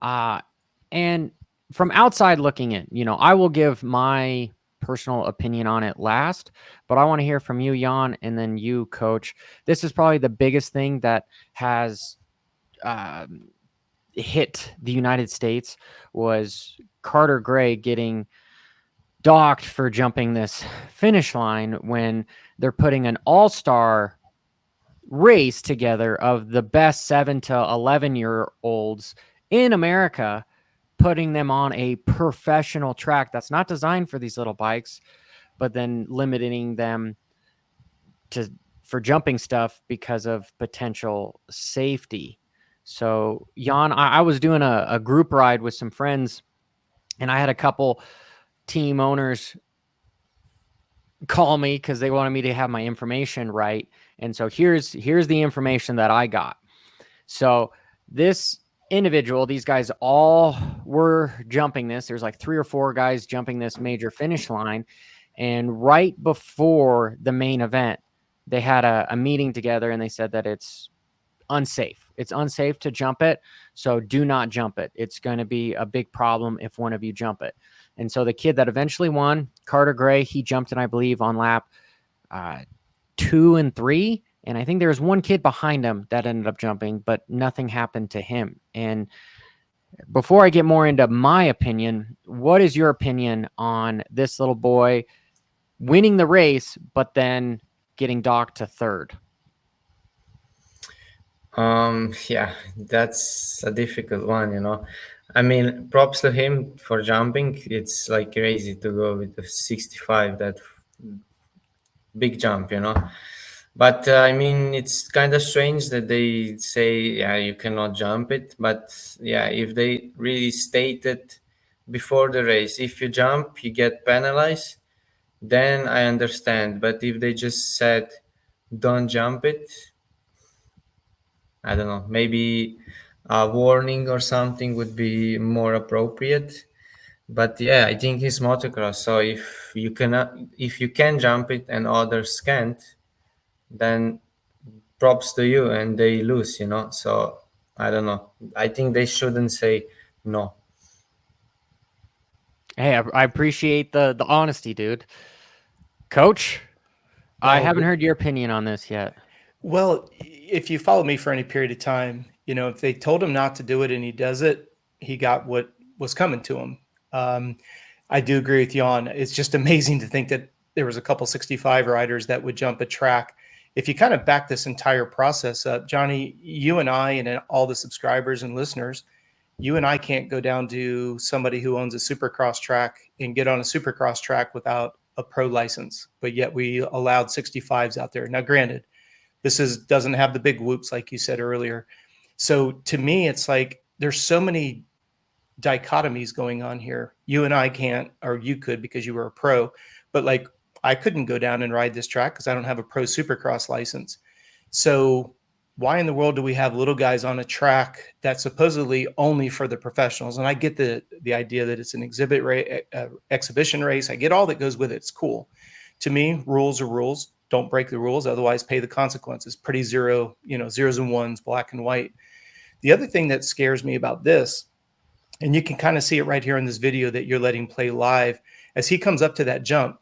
Uh, and from outside looking in, I will give my personal opinion on it last, but I want to hear from you, Jan, and then you, Coach. This is probably the biggest thing that has hit the United States was Carter Gray getting docked for jumping this finish line when they're putting an all-star race together of the best 7 to 11-year-olds in America, putting them on a professional track that's not designed for these little bikes, but then limiting them to for jumping stuff because of potential safety. So, Jan, I was doing a group ride with some friends, and I had a couple team owners call me because they wanted me to have my information right. And so here's the information that I got. So this individual, these guys all were jumping this. There's like 3 or 4 guys jumping this major finish line. And right before the main event, they had a meeting together and they said that it's unsafe. It's unsafe to jump it. So do not jump it. It's going to be a big problem if one of you jump it. And so the kid that eventually won, Carter Gray, he jumped it, I believe, on lap 2 and 3. And I think there was one kid behind him that ended up jumping, but nothing happened to him. And before I get more into my opinion, what is your opinion on this little boy winning the race, but then getting docked to third? Yeah, that's a difficult one. I mean, props to him for jumping. It's like crazy to go with the 65, that big jump. But I mean, it's kind of strange that they say, yeah, you cannot jump it. But yeah, if they really stated before the race, if you jump, you get penalized, then I understand. But if they just said, don't jump it, I don't know, maybe a warning or something would be more appropriate. But yeah, I think it's motocross. So if you can jump it and others can't, then props to you and they lose. So I don't know. I think they shouldn't say no. Hey, I appreciate the honesty, dude. Coach, I No, haven't heard your opinion on this yet. well, if you follow me for any period of time, if they told him not to do it and he does it, he got what was coming to him. Um, I do agree with Jan. It's just amazing to think that there was a couple 65 riders that would jump a track. If you kind of back this entire process up, Johnny, you and I and all the subscribers and listeners, you and I can't go down to somebody who owns a supercross track and get on a supercross track without a pro license, but yet we allowed 65s out there. Now, granted, this is doesn't have the big whoops like you said earlier. So to me, it's like there's so many dichotomies going on here. You and I can't, or you could because you were a pro, but like I couldn't go down and ride this track because I don't have a pro supercross license. So why in the world do we have little guys on a track that's supposedly only for the professionals? And I get the idea that it's an exhibition race. I get all that goes with it. It's cool. To me, rules are rules. Don't break the rules, otherwise pay the consequences. Pretty zeros and ones, black and white. The other thing that scares me about this, and you can kind of see it right here in this video that you're letting play live, as he comes up to that jump,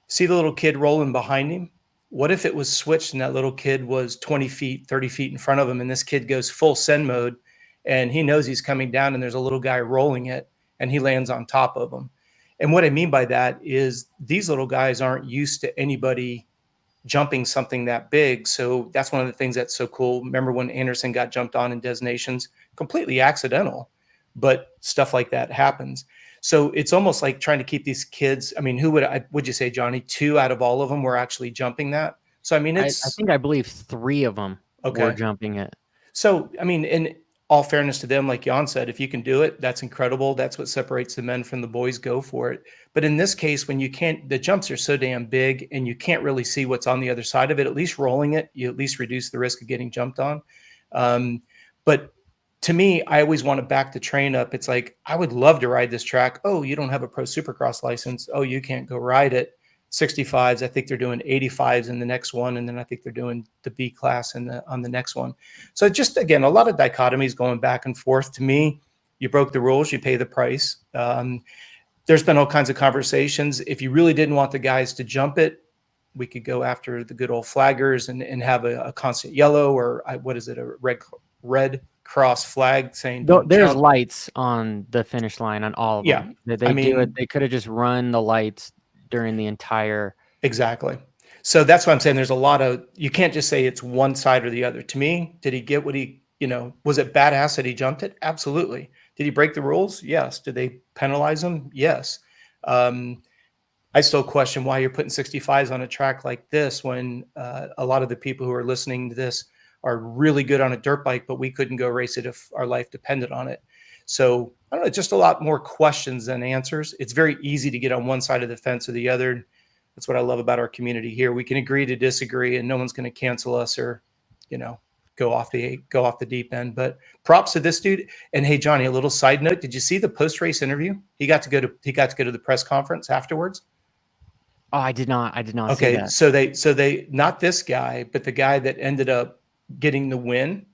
see the little kid rolling behind him? What if it was switched and that little kid was 20 feet, 30 feet in front of him, and this kid goes full send mode and he knows he's coming down and there's a little guy rolling it and he lands on top of him? And what I mean by that is these little guys aren't used to anybody jumping something that big. So that's one of the things that's so cool. Remember when Anderson got jumped on in Des Nations? Completely accidental, but stuff like that happens. So it's almost like trying to keep these kids. I mean, would you say, Johnny, 2 out of all of them were actually jumping that? So, I mean, I believe 3 of them were okay. jumping it. So, I mean, in all fairness to them, like Jan said, if you can do it, that's incredible. That's what separates the men from the boys. Go for it. But in this case, when you can't, the jumps are so damn big and you can't really see what's on the other side of it, at least rolling it, you at least reduce the risk of getting jumped on. But to me, I always want to back the train up. It's like, I would love to ride this track. Oh, you don't have a pro supercross license. Oh, you can't go ride it. 65s. I think they're doing 85s in the next one. And then I think they're doing the B class on the next one. So just, again, a lot of dichotomies going back and forth. To me, You broke the rules, you pay the price. There's been all kinds of conversations. If you really didn't want the guys to jump it, we could go after the good old flaggers and have a constant yellow, or what is it, a red cross flag saying don't There's jump. lights on the finish line on all of Yeah. them. They I do it. mean, They could have just run the lights during the entire. exactly. So that's what I'm saying. There's a lot of, you can't just say it's one side or the other. To me, did he get what he, was it badass that he jumped it? Absolutely. Did he break the rules? Yes. Did they penalize him? Yes. I still question why you're putting 65s on a track like this when a lot of the people who are listening to this are really good on a dirt bike, but we couldn't go race it if our life depended on it. So I don't know, just a lot more questions than answers. It's very easy to get on one side of the fence or the other. That's what I love about our community here. We can agree to disagree, and no one's going to cancel us or, go off the deep end. But props to this dude. And hey, Johnny, a little side note: did you see the post race interview? He got to go to the press conference afterwards. Oh, I did not see Okay, that. so they not this guy, but the guy that ended up getting the win.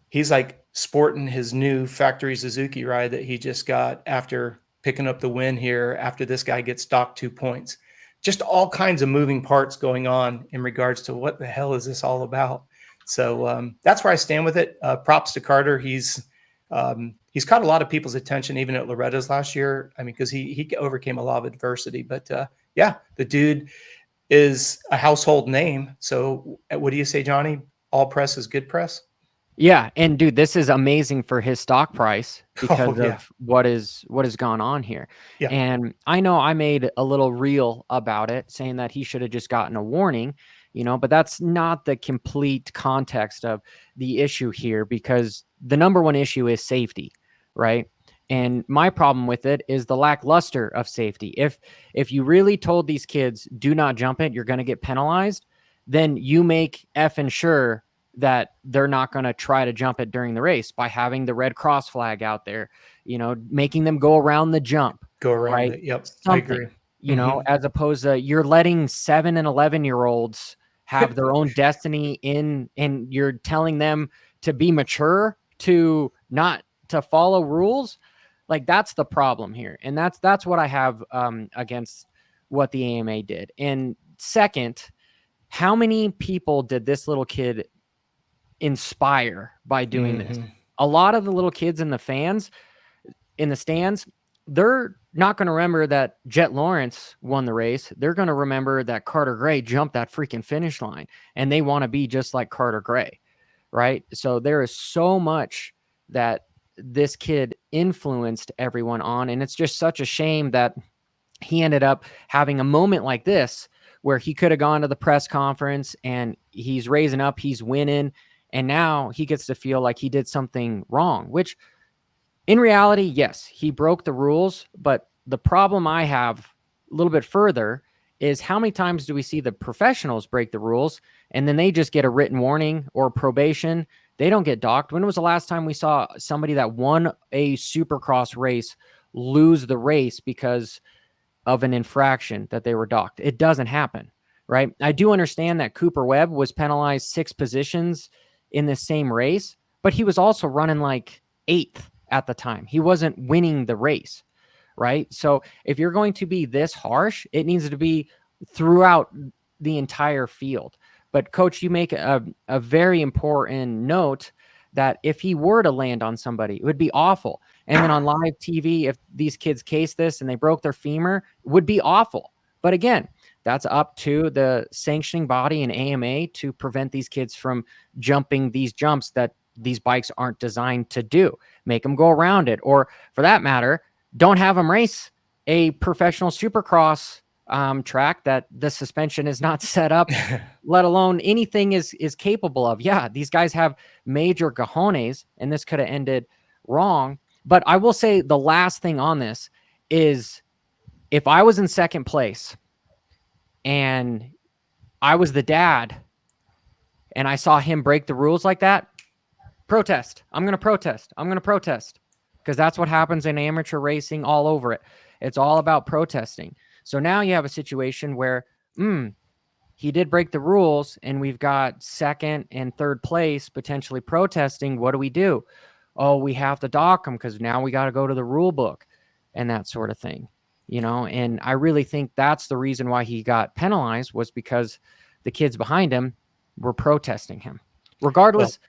He's like sporting his new factory Suzuki ride that he just got after picking up the win here after this guy gets docked 2 points. Just all kinds of moving parts going on in regards to what the hell is this all about. So that's where I stand with it. Props to Carter. He's caught a lot of people's attention, even at Loretta's last year. I mean, because he overcame a lot of adversity. But yeah, the dude is a household name. So what do you say, Johnny? All press is good press? Yeah, and dude, this is amazing for his stock price because Oh, yeah. of what has gone on here. Yeah. And I know I made a little reel about it saying that he should have just gotten a warning, but that's not the complete context of the issue here, because the number one issue is safety, right? And my problem with it is the lackluster of safety. If you really told these kids, do not jump it, you're going to get penalized, then you make effing sure that they're not going to try to jump it during the race by having the red cross flag out there, making them go around the jump. Go around right? it. Yep. Something, I agree. as opposed to you're letting 7 and 11-year-olds have their own destiny and you're telling them to be mature, to not to follow rules. Like, that's the problem here. And that's what I have against what the AMA did. And second, how many people did this little kid inspire by doing this? A lot of the little kids and the fans in the stands, they're not going to remember that Jet Lawrence won the race. They're going to remember that Carter Gray jumped that freaking finish line, and they want to be just like Carter Gray, right? So there is so much that this kid influenced everyone on, and it's just such a shame that he ended up having a moment like this where he could have gone to the press conference and he's raising up, he's winning, and now he gets to feel like he did something wrong, which in reality, yes, he broke the rules. But the problem I have a little bit further is how many times do we see the professionals break the rules and then they just get a written warning or probation? They don't get docked. When was the last time we saw somebody that won a supercross race lose the race because of an infraction that they were docked? It doesn't happen, right? I do understand that Cooper Webb was penalized 6 positions in the same race, but he was also running like 8th at the time. He wasn't winning the race, right? So if you're going to be this harsh, it needs to be throughout the entire field. But Coach, you make a very important note that if he were to land on somebody, it would be awful. And then on live TV, if these kids case this and they broke their femur, it would be awful. But again, that's up to the sanctioning body and AMA to prevent these kids from jumping these jumps that these bikes aren't designed to do. Make them go around it. Or for that matter, don't have them race a professional supercross track that the suspension is not set up, let alone anything is capable of. Yeah, these guys have major cojones, and this could have ended wrong. But I will say the last thing on this is, if I was in second place and I was the dad and I saw him break the rules like that, protest. I'm going to protest. Because that's what happens in amateur racing all over it. It's all about protesting. So now you have a situation where he did break the rules and we've got second and third place potentially protesting. What do we do? oh, we have to dock him because now we got to go to the rule book and that sort of thing, and I really think that's the reason why he got penalized, was because the kids behind him were protesting him. Well, Regardless,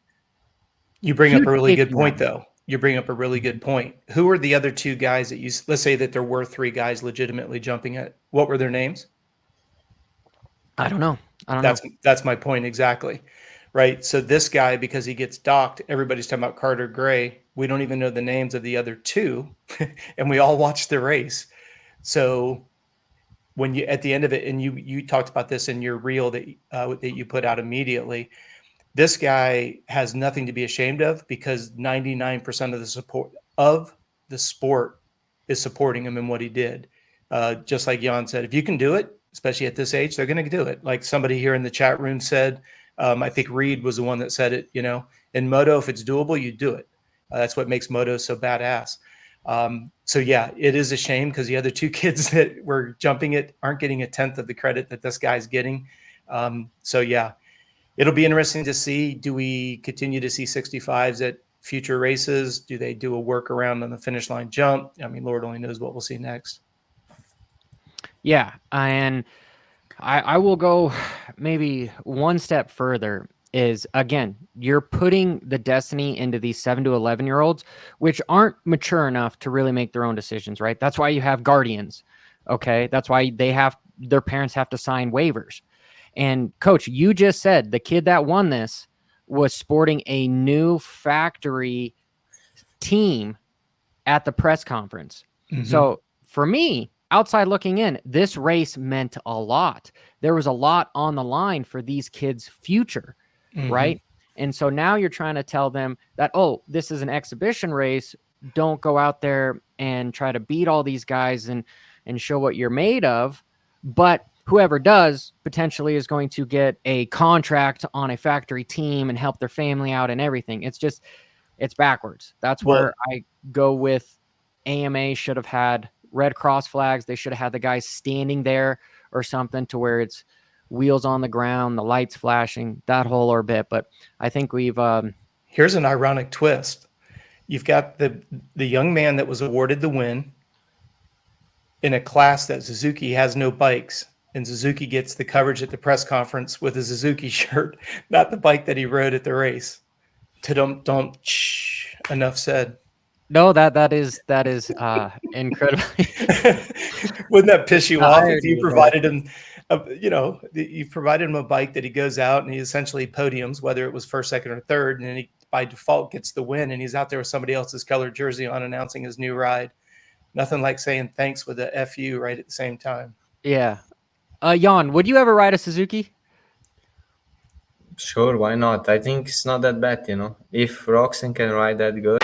you bring up huge a really good safety point, net. though. You bring up a really good point. Who are the other two guys that let's say that there were three guys legitimately jumping it? What were their names? I don't know. I don't know. That's my point exactly. Right. So this guy, because he gets docked, everybody's talking about Carter Gray. We don't even know the names of the other two, and we all watched the race. So when you at the end of it, and you talked about this in your reel that you put out immediately, this guy has nothing to be ashamed of because 99% of the sport is supporting him in what he did. Just like Jan said, if you can do it, especially at this age, they're going to do it. Like somebody here in the chat room said, I think Reed was the one that said it, in moto, if it's doable, you do it. That's what makes moto so badass. So yeah, it is a shame because the other two kids that were jumping it aren't getting a tenth of the credit that this guy's getting. So yeah, it'll be interesting to see. Do we continue to see 65s at future races? Do they do a workaround on the finish line jump? I mean, Lord only knows what we'll see next. Yeah, and I will go maybe one step further. Is, again, you're putting the destiny into these 7 to 11-year-olds, which aren't mature enough to really make their own decisions, right? That's why you have guardians. Okay, that's why their parents have to sign waivers. And coach, you just said the kid that won this was sporting a new factory team at the press conference. Mm-hmm. So for me, outside looking in, this race meant a lot. There was a lot on the line for these kids' future, right? And so now you're trying to tell them that, oh, this is an exhibition race. Don't go out there and try to beat all these guys and show what you're made of. But whoever does potentially is going to get a contract on a factory team and help their family out and everything. It's backwards. That's where I go with AMA should have had Red Cross flags. They should have had the guys standing there or something to where it's wheels on the ground, the lights flashing, that whole orbit. But I think we've here's an ironic twist. You've got the young man that was awarded the win in a class that Suzuki has no bikes, and Suzuki gets the coverage at the press conference with a Suzuki shirt, not the bike that he rode at the race. Don't enough said. No, that is incredibly. Wouldn't that piss you off if you provided him, you provided him a bike that he goes out and he essentially podiums, whether it was first, second, or third, and then he by default gets the win, and he's out there with somebody else's colored jersey on announcing his new ride. Nothing like saying thanks with a FU right at the same time. Yeah. Jan, would you ever ride a Suzuki? Sure, why not? I think it's not that bad, If Roxon can ride that good.